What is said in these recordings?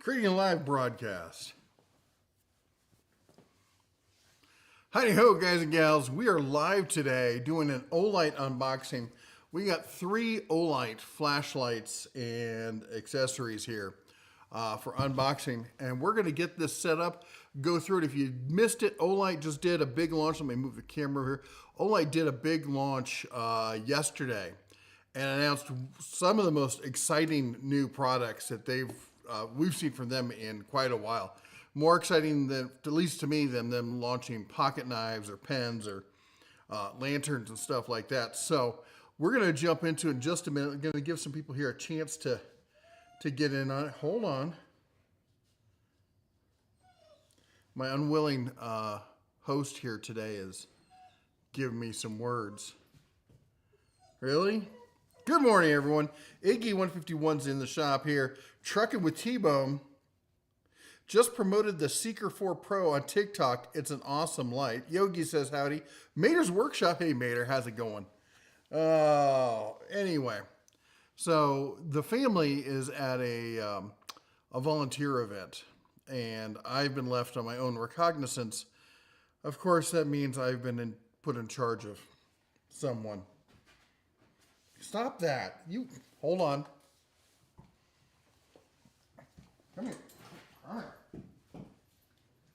Creating a live broadcast. Howdy ho, guys and gals. We are live today doing an Olight unboxing. We got 3 Olight flashlights and accessories here for unboxing. And we're going to get this set up, go through it. If you missed it, Olight just did a big launch. Let me move the camera here. Olight did a big launch yesterday and announced some of the most exciting new products that we've seen from them in quite a while. More exciting, than, at least to me, than them launching pocket knives or pens or lanterns and stuff like that. So we're going to jump into it in just a minute. I'm going to give some people here a chance to get in on it. Hold on. My unwilling host here today is giving me some words. Really? Good morning, everyone. Iggy151's in the shop here. Trucking with T-Bone. Just promoted the Seeker 4 Pro on TikTok. It's an awesome light. Yogi says howdy. Mater's Workshop. Hey, Mater. How's it going? Anyway. So the family is at a volunteer event. And I've been left on my own recognizance. Of course, that means I've been put in charge of someone. Stop that. You hold on. Come here. All right.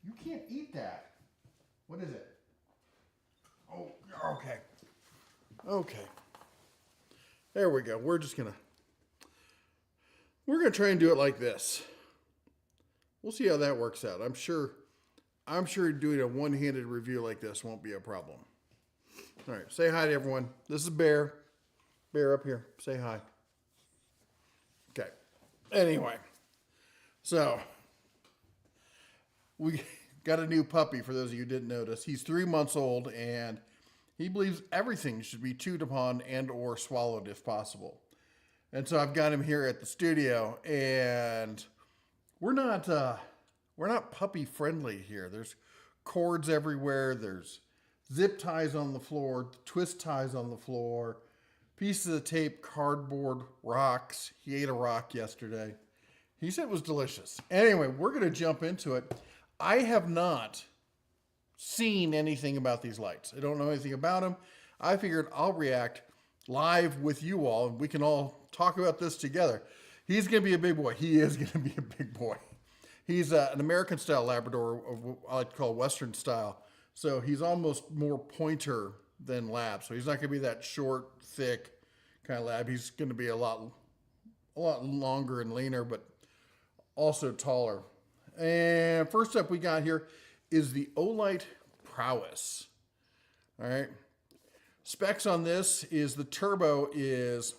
You can't eat that. What is it? Oh, okay. Okay. There we go. We're gonna try and do it like this. We'll see how that works out. I'm sure doing a one-handed review like this won't be a problem. All right. Say hi to everyone. This is Bear. Bear up here. Say hi. Okay. Anyway. So, we got a new puppy, for those of you who didn't notice. He's 3 months old, and he believes everything should be chewed upon and or swallowed if possible. And so I've got him here at the studio, and we're not puppy friendly here. There's cords everywhere. There's zip ties on the floor, twist ties on the floor, pieces of tape, cardboard, rocks. He ate a rock yesterday. He said it was delicious. Anyway, we're going to jump into it. I have not seen anything about these lights. I don't know anything about them. I figured I'll react live with you all, and we can all talk about this together. He's going to be a big boy. He is going to be a big boy. He's an American-style Labrador, I like to call Western style. So he's almost more pointer than lab. So he's not going to be that short, thick kind of lab. He's going to be a lot longer and leaner, but also taller. And first up we got here is the Olight Prowess. All right. Specs on this is the turbo is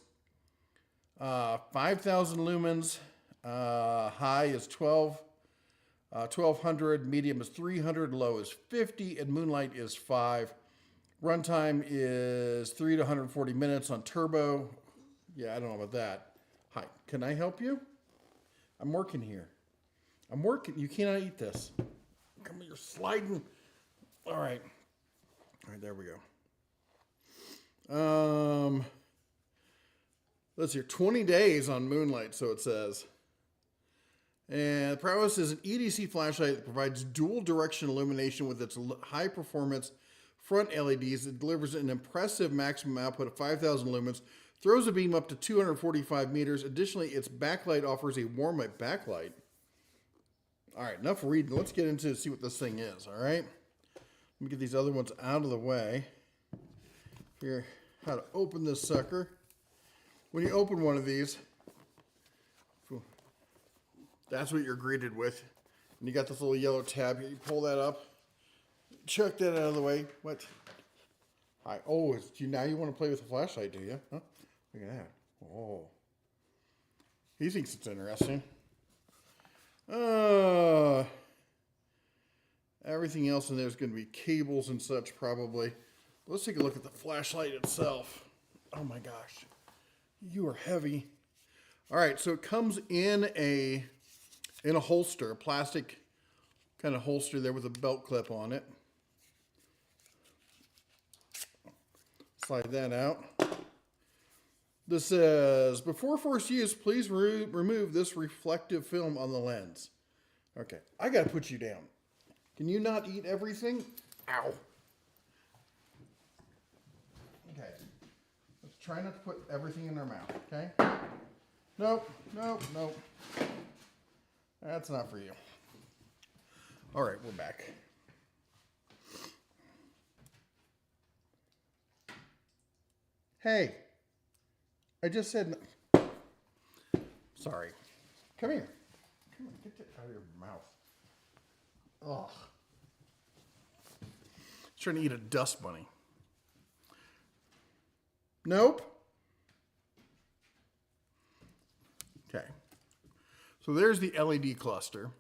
5,000 lumens. High is 1200. Medium is 300. Low is 50. And moonlight is 5. Runtime is 3 to 140 minutes on turbo. Yeah, I don't know about that. Hi, can I help you? I'm working here. I'm working. You cannot eat this. Come here, you're sliding. All right. All right, there we go. Let's see, 20 days on moonlight, so it says. And Prowess is an EDC flashlight that provides dual direction illumination with its high performance front LEDs. It delivers an impressive maximum output of 5,000 lumens, throws a beam up to 245 meters. Additionally, its backlight offers a warm light backlight. All right, enough reading. Let's get into see what this thing is, all right? Let me get these other ones out of the way. Here, how to open this sucker. When you open one of these, that's what you're greeted with. And you got this little yellow tab here. You pull that up. Chuck that out of the way. What? Hi. Oh, now you want to play with the flashlight, do you? Huh? Look at that. Oh. He thinks it's interesting. Everything else in there is going to be cables and such, probably. Let's take a look at the flashlight itself. Oh my gosh. You are heavy. All right, so it comes in a holster, a plastic kind of holster there with a belt clip on it. Slide that out. This says, before first use, please remove this reflective film on the lens. Okay, I gotta put you down. Can you not eat everything? Ow. Okay, let's try not to put everything in our mouth, okay? Nope, nope, nope. That's not for you. All right, we're back. Hey, I just said no. Sorry. Come here. Come on, get that out of your mouth. Ugh. Trying to eat a dust bunny. Nope. Okay. So there's the LED cluster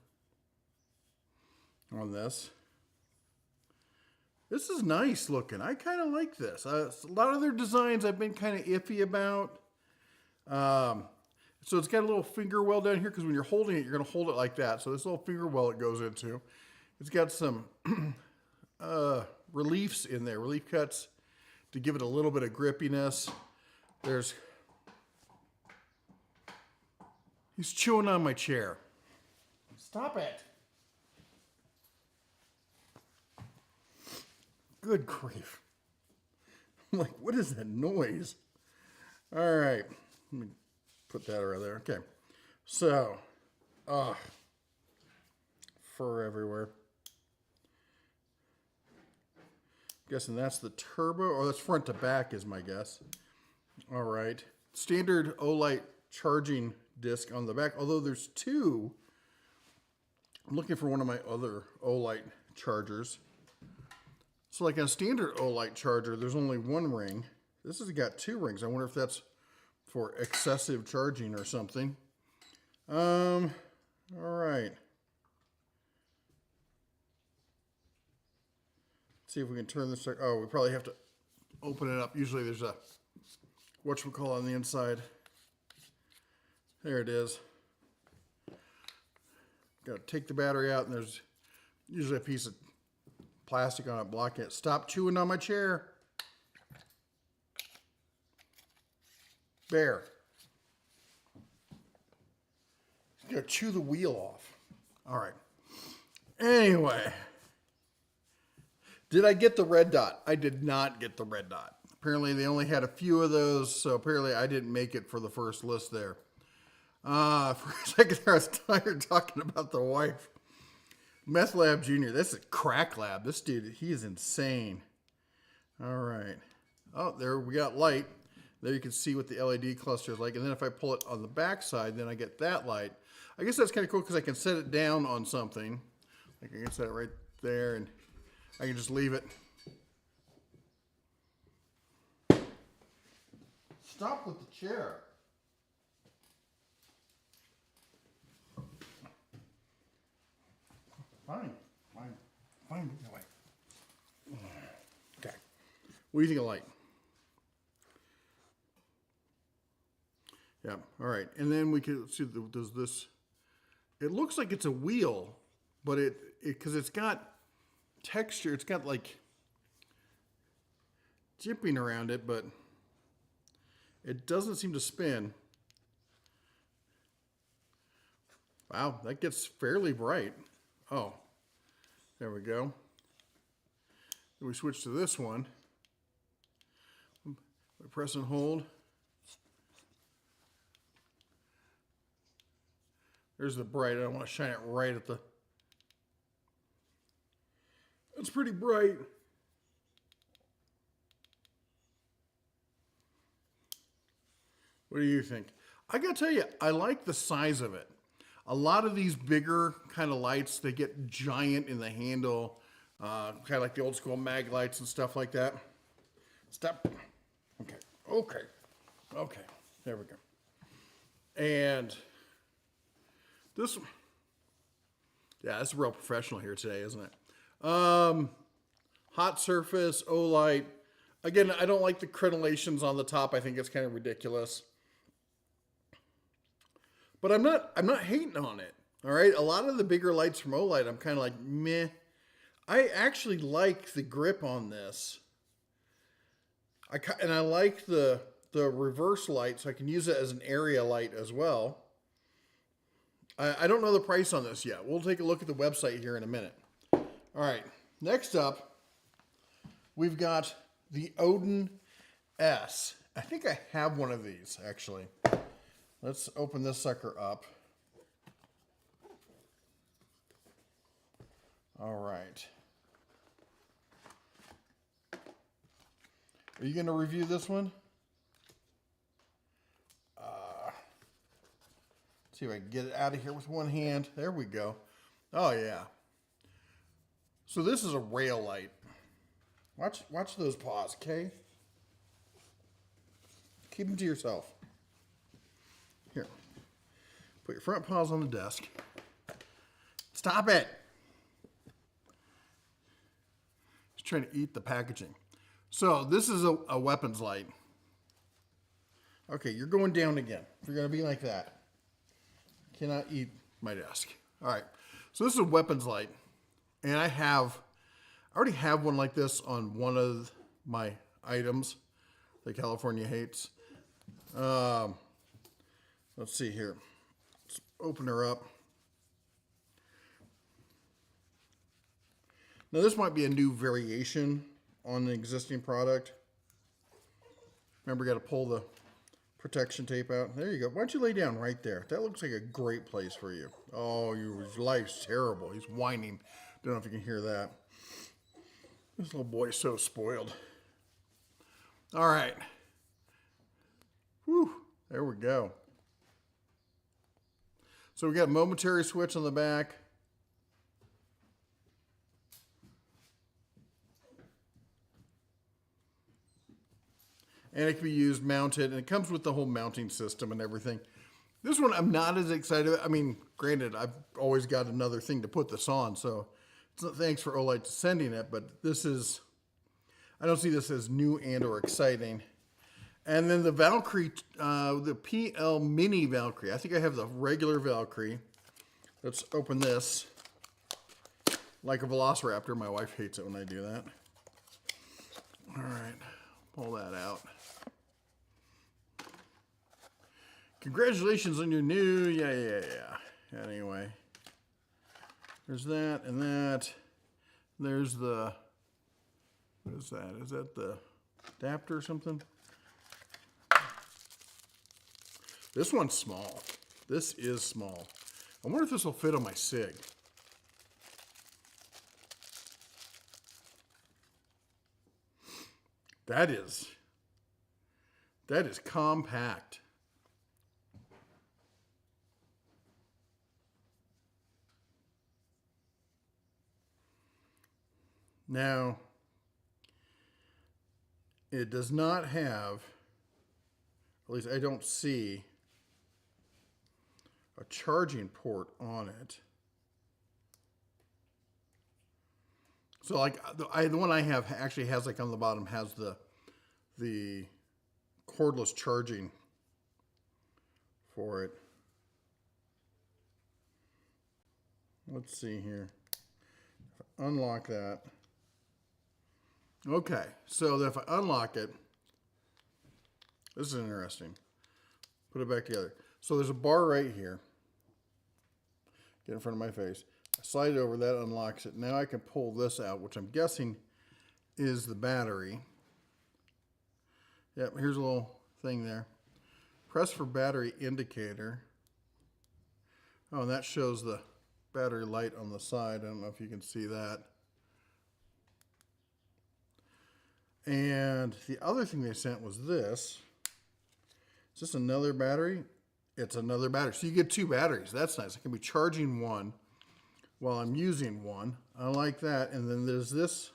on this. This is nice looking. I kind of like this. A lot of their designs I've been kind of iffy about. So it's got a little finger well down here because when you're holding it, you're going to hold it like that. So this little finger well it goes into. It's got some reliefs in there, relief cuts to give it a little bit of grippiness. He's chewing on my chair. Stop it. Good grief. I'm like, what is that noise? All right. Let me put that right there. Okay. So, fur everywhere. Guessing that's the turbo, or that's front to back is my guess. All right. Standard Olight charging disc on the back, although there's two. I'm looking for one of my other Olight chargers. So like a standard Olight charger, there's only one ring. This has got two rings. I wonder if that's for excessive charging or something. All right. See if we can turn this. Oh, we probably have to open it up. Usually there's a whatchamacallit on the inside. There it is. Got to take the battery out, and there's usually a piece of plastic on it blocking it. Stop chewing on my chair. Bear. He's gonna chew the wheel off. All right. Anyway. Did I get the red dot? I did not get the red dot. Apparently they only had a few of those, so apparently I didn't make it for the first list there. For a second there I was tired talking about the wife. Meth Lab Jr. That's a crack lab. This dude, he is insane. All right. Oh, there we got light. There you can see what the LED cluster is like. And then if I pull it on the back side, then I get that light. I guess that's kind of cool because I can set it down on something. Like I can set it right there and I can just leave it. Stop with the chair. Fine. Get away. Okay. What do you think of light? Yeah. All right. And then we can see, does this, it looks like it's a wheel, but because it's got texture, it's got like jipping around it, but it doesn't seem to spin. Wow, that gets fairly bright. Oh, there we go. Then we switch to this one. I press and hold. There's the bright. I don't want to shine it right at the... It's pretty bright. What do you think? I gotta tell you, I like the size of it. A lot of these bigger kind of lights, they get giant in the handle, kind of like the old school mag lights and stuff like that. Stop. Okay. There we go. And this, yeah, this is real professional here today, isn't it? Hot surface, Olight. Again, I don't like the crenellations on the top. I think it's kind of ridiculous. But I'm not hating on it. All right. A lot of the bigger lights from Olight, I'm kind of like, meh. I actually like the grip on this. I like the the reverse light so I can use it as an area light as well. I don't know the price on this yet. We'll take a look at the website here in a minute. All right, next up, we've got the Odin S. I think I have one of these, actually. Let's open this sucker up. All right. Are you going to review this one? See if I can get it out of here with one hand. There we go. Oh, yeah. So this is a rail light. Watch those paws, okay? Keep them to yourself. Here. Put your front paws on the desk. Stop it. He's trying to eat the packaging. So this is a weapons light. Okay, you're going down again. If you're going to be like that. Cannot eat my desk. All right. So this is a weapons light. And I already have one like this on one of my items that California hates. Let's see here. Let's open her up. Now this might be a new variation on the existing product. Remember, you got to pull the protection tape out. There you go. Why don't you lay down right there? That looks like a great place for you. Oh, your life's terrible. He's whining. Don't know if you can hear that. This little boy's so spoiled. All right. Whew. There we go. So we got a momentary switch on the back. And it can be used mounted, and it comes with the whole mounting system and everything. This one I'm not as excited about. I mean, granted, I've always got another thing to put this on, so thanks for Olight sending it, but this is, I don't see this as new and or exciting. And then the Valkyrie, the PL Mini Valkyrie. I think I have the regular Valkyrie. Let's open this like a Velociraptor. My wife hates it when I do that. All right, pull that out. Congratulations on your new, yeah. Anyway, there's that and that. There's the, what is that? Is that the adapter or something? This one's small. This is small. I wonder if this will fit on my SIG. That is compact. Now, it does not have, at least I don't see, a charging port on it. So like the one I have actually has, like on the bottom, has the cordless charging for it. Let's see here. If I unlock that. Okay, so if I unlock it, this is interesting. Put it back together. So there's a bar right here. Get in front of my face. I slide it over, that unlocks it. Now I can pull this out, which I'm guessing is the battery. Yep, here's a little thing there. Press for battery indicator. Oh, and that shows the battery light on the side. I don't know if you can see that. And the other thing they sent was this. Is this another battery? It's another battery. So you get two batteries. That's nice. I can be charging one while I'm using one. I like that. And then there's this.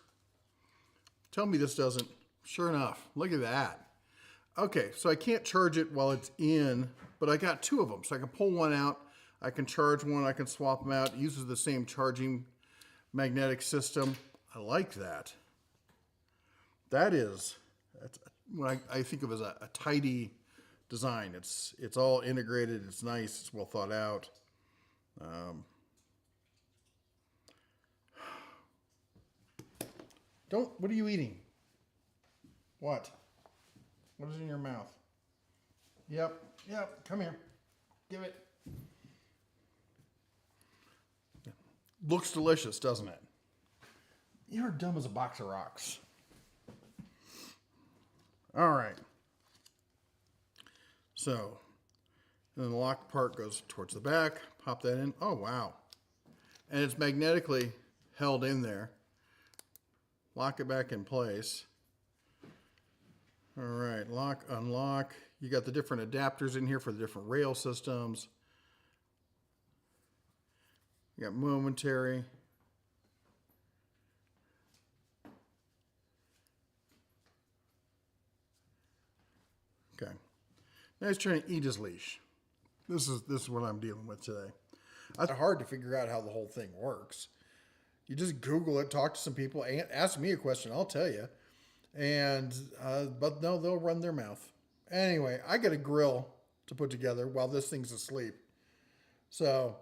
Tell me this doesn't. Sure enough. Look at that. Okay, so I can't charge it while it's in, but I got two of them. So I can pull one out. I can charge one. I can swap them out. It uses the same charging magnetic system. I like that. That's what I think of as a tidy design. It's all integrated. It's nice. It's well thought out. What are you eating? What? What is in your mouth? Yep. Come here. Give it. Looks delicious, doesn't it? You're dumb as a box of rocks. All right. So, then the lock part goes towards the back. Pop that in. Oh, wow. And it's magnetically held in there. Lock it back in place. All right, lock, unlock. You got the different adapters in here for the different rail systems. You got momentary. Okay. Now he's trying to eat his leash. This is what I'm dealing with today. It's hard to figure out how the whole thing works. You just Google it, talk to some people, ask me a question, I'll tell you. And but no, they'll run their mouth. Anyway, I got a grill to put together while this thing's asleep. So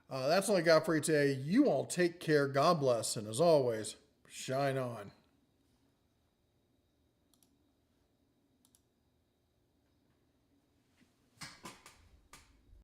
that's all I got for you today. You all take care. God bless. And as always, shine on.